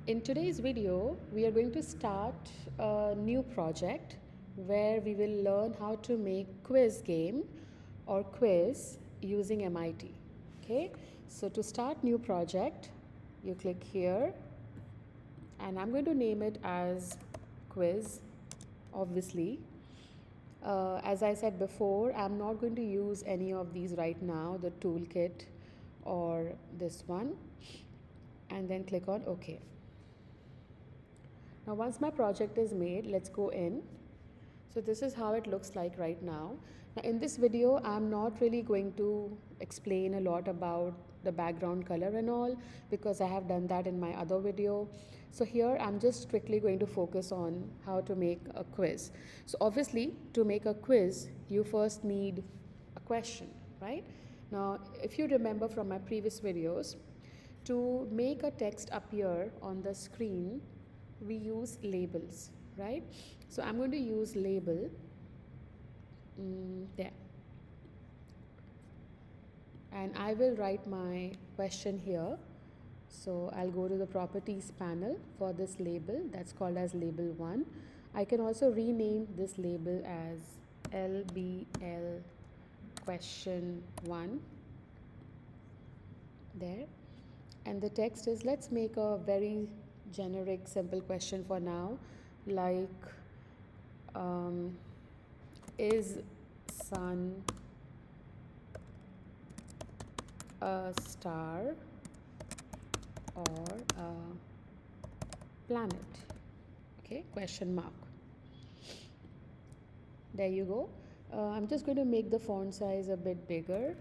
In today's video, we are going to start a new project where we will learn how to make quiz game or quiz using MIT. Okay, so to start new project, you click here and I'm going to name it as quiz, obviously. As I said before, I'm not going to use any of these right now, the toolkit or this one, and then click on OK. Now once my project is made, let's go in. So this is how it looks like right now. Now in this video, I'm not really going to explain a lot about the background color and all because I have done that in my other video. So here I'm just strictly going to focus on how to make a quiz. So obviously to make a quiz, you first need a question, right? Now if you remember from my previous videos, to make a text appear on the screen, we use labels, right? So I'm going to use label there, and I will write my question here. So I'll go to the properties panel for this label that's called as label 1. I can also rename this label as LBL question 1 there, and the text is, let's make a very generic simple question for now, like is sun a star or a planet? Okay, question mark. There you go. I'm just going to make the font size a bit bigger,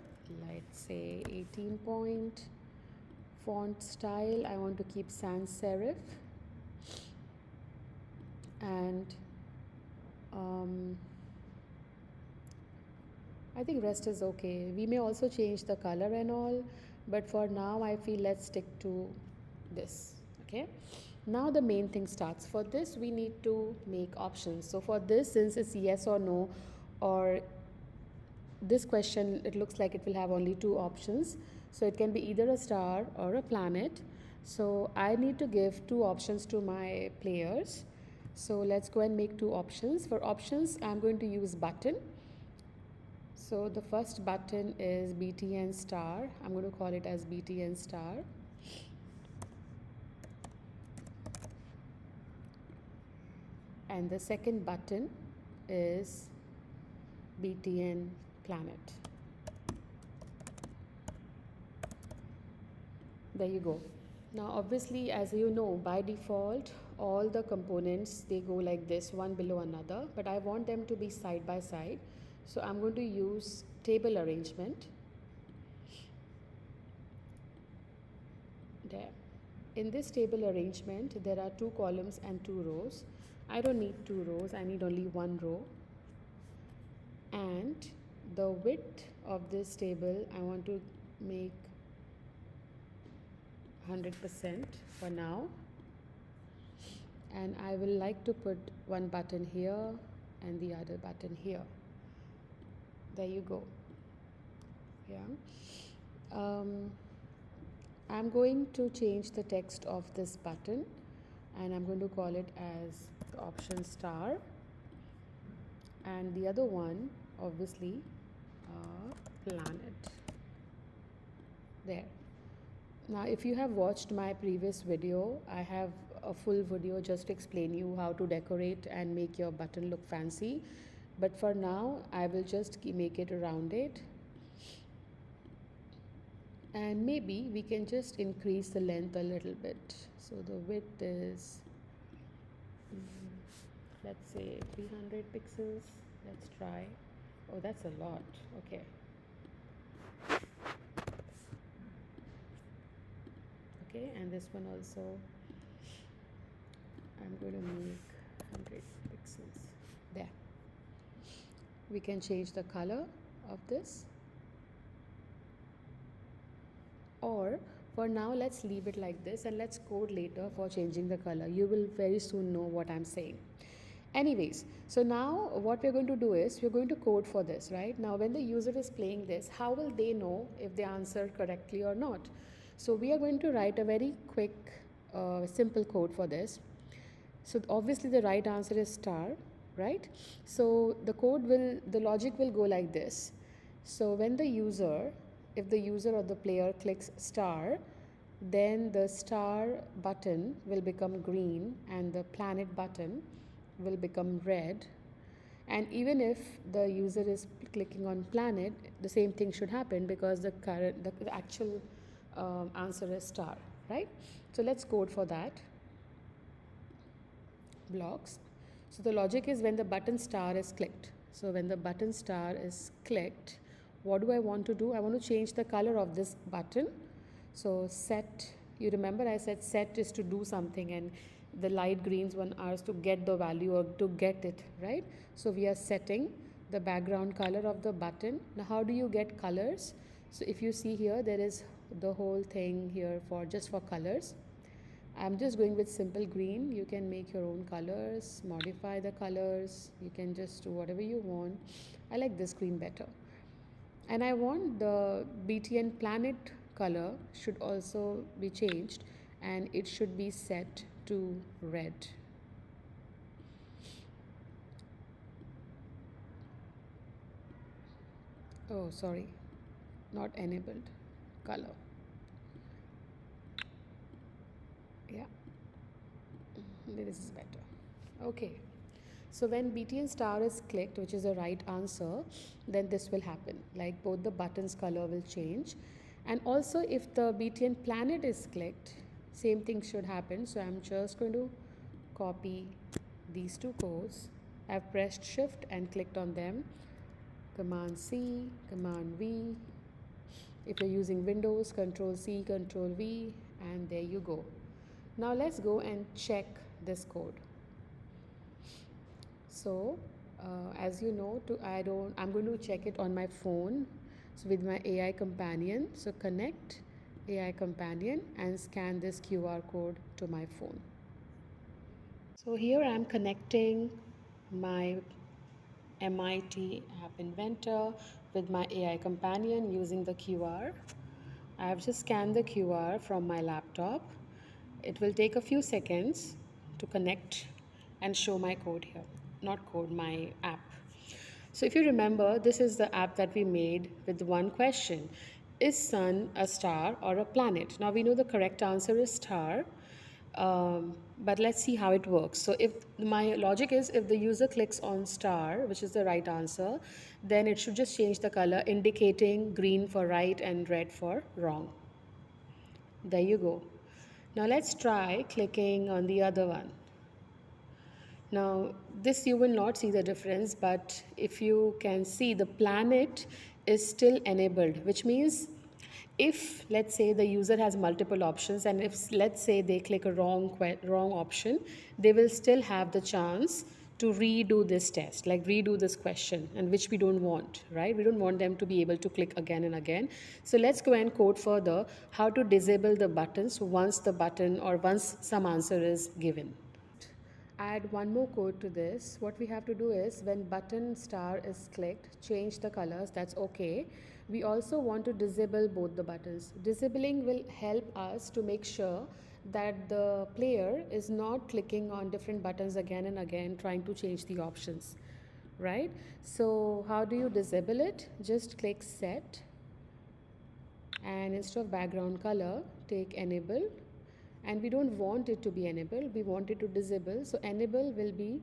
let's say 18 point. Font style, I want to keep sans serif, and I think rest is okay. We may also change the color and all, but for now I feel let's stick to this. Okay, now the main thing starts. For this we need to make options. So for this, since it's yes or no, or this question, it looks like it will have only two options. So it can be either a star or a planet. So I need to give two options to my players. So let's go and make two options. For options, I'm going to use button. So the first button is BTN star. I'm going to call it as BTN star. And the second button is BTN planet. There you go. Now obviously, as you know, by default all the components, they go like this, one below another, but I want them to be side by side. So I'm going to use table arrangement there. In this table arrangement, there are two columns and two rows. I don't need two rows, I need only one row. And the width of this table, I want to make 100% for now, and I will like to put one button here and the other button here. There you go. Yeah. I'm going to change the text of this button and I'm going to call it as the option star, and the other one obviously planet there. Now if you have watched my previous video, I have a full video just to explain you how to decorate and make your button look fancy, but for now I will just make it rounded, and maybe we can just increase the length a little bit. So the width is let's say 300 pixels. Let's try. Oh, that's a lot. Okay. Okay, and this one also I'm going to make 100 pixels there. We can change the color of this, or for now let's leave it like this and let's code later for changing the color. You will very soon know what I'm saying. Anyways, so now what we're going to do is we're going to code for this, right? Now when the user is playing this, how will they know if they answer correctly or not? So we are going to write a very quick simple code for this. So obviously the right answer is star, right? So the logic will go like this. So when if the user or the player clicks star, then the star button will become green and the planet button will become red. And even if the user is clicking on planet, the same thing should happen because the actual answer is star, right? So let's code for that. Blocks. So the logic is when the button star is clicked. So when the button star is clicked, what do I want to do? I want to change the color of this button. So set, you remember I said set is to do something, and the light greens one are to get the value or to get it, right? So we are setting the background color of the button. Now how do you get colors? So if you see here, there is the whole thing here for just for colors. I'm just going with simple green. You can make your own colors, modify the colors. You can just do whatever you want. I like this green better. And I want the BTN planet color should also be changed, and it should be set to red. Oh, sorry, not enabled color. Yeah, this is better. Okay. So when BTN star is clicked, which is the right answer, then this will happen. Like both the buttons color will change. And also if the BTN planet is clicked, same thing should happen. So I'm just going to copy these two codes. I've pressed shift and clicked on them. Command C, Command V. If you're using Windows, Control C, Control V, and there you go. Now let's go and check this code. So as you know, I'm going to check it on my phone. So with my AI companion, so connect AI companion and scan this QR code to my phone. So here I'm connecting my MIT App Inventor with my AI companion using the QR. I have just scanned the QR from my laptop. It will take a few seconds to connect and show my code here. Not code, my app. So if you remember, this is the app that we made with one question. Is sun a star or a planet? Now we know the correct answer is star. But let's see how it works. So if my logic is if the user clicks on star, which is the right answer, then it should just change the color, indicating green for right and red for wrong. There you go. Now let's try clicking on the other one. Now this you will not see the difference, but if you can see, the planet is still enabled, which means if let's say the user has multiple options, and if let's say they click a wrong option, they will still have the chance to redo this test, like redo this question, and which we don't want, right? We don't want them to be able to click again and again. So let's go and code further how to disable the buttons once the button or once some answer is given. Add one more code to this. What we have to do is when button star is clicked, change the colors, that's okay. We also want to disable both the buttons. Disabling will help us to make sure that the player is not clicking on different buttons again and again trying to change the options, right? So how do you disable it? Just click set, and instead of background color, take enable. And we don't want it to be enabled, we want it to disable. So enable will be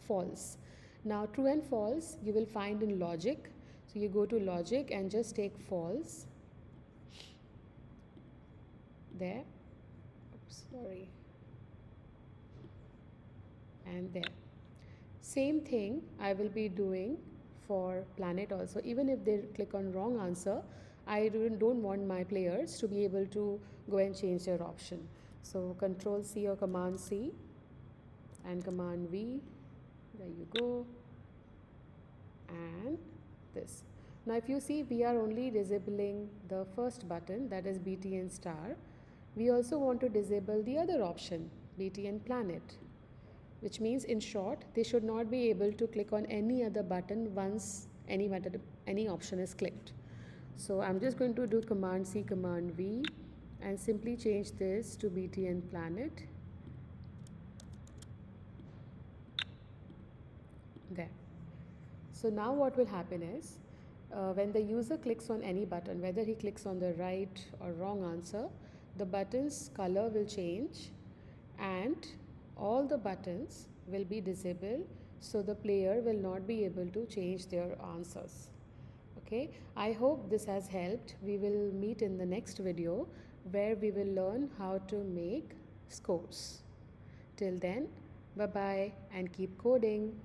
false. Now true and false you will find in logic. So you go to logic and just take false there. Oops, sorry. And there. Same thing I will be doing for planet also. Even if they click on wrong answer, I don't want my players to be able to go and change their option. So Control C or Command C and Command V, there you go, and this. Now if you see, we are only disabling the first button, that is BTN star. We also want to disable the other option, BTN planet, which means in short, they should not be able to click on any other button once any option is clicked. So I'm just going to do Command C, Command V, and simply change this to BTN planet. There. So now what will happen is, when the user clicks on any button, whether he clicks on the right or wrong answer, the button's color will change and all the buttons will be disabled, so the player will not be able to change their answers. Okay, I hope this has helped. We will meet in the next video where we will learn how to make scores. Till then, bye bye and keep coding.